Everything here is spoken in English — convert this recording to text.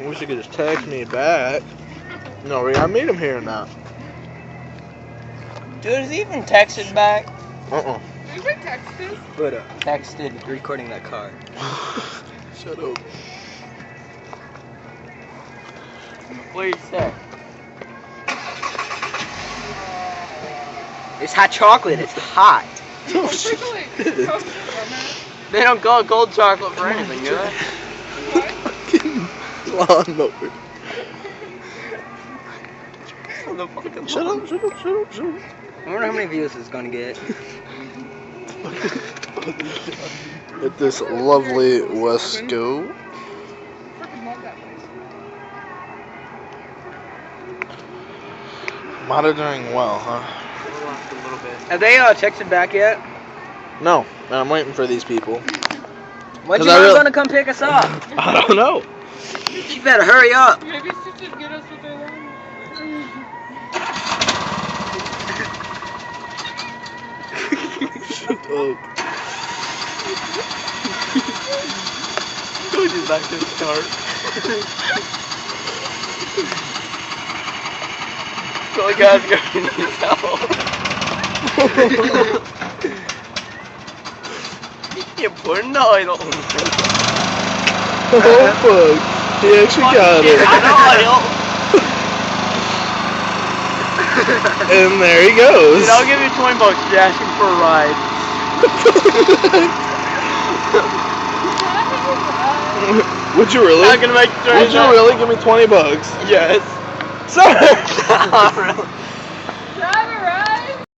I wish you could just text me back. No, we gotta meet him here now. Dude, is he even texted back? You can text us. But texted recording that car. Shut up. What did you say? It's hot chocolate. It's hot. Oh, shit. They don't call it cold chocolate for anything, do they? Lawnmower. Shut up. I wonder how many views it's gonna get. At this lovely Wesco. Freaking love that place. Monitoring well, huh? A little bit. Have they texted back yet? No, I'm waiting for these people. When's your mom gonna come pick us up? I don't know. You better hurry up. Maybe she should get us what they want. Shut up. Go just back to the start. So the guy's going to his house. You put an idol. Oh fuck. He actually got it. And there he goes. Dude, I'll give you $20 to ask him for a ride. Would you really? Not gonna make Would you really give me $20? Yes. Sorry.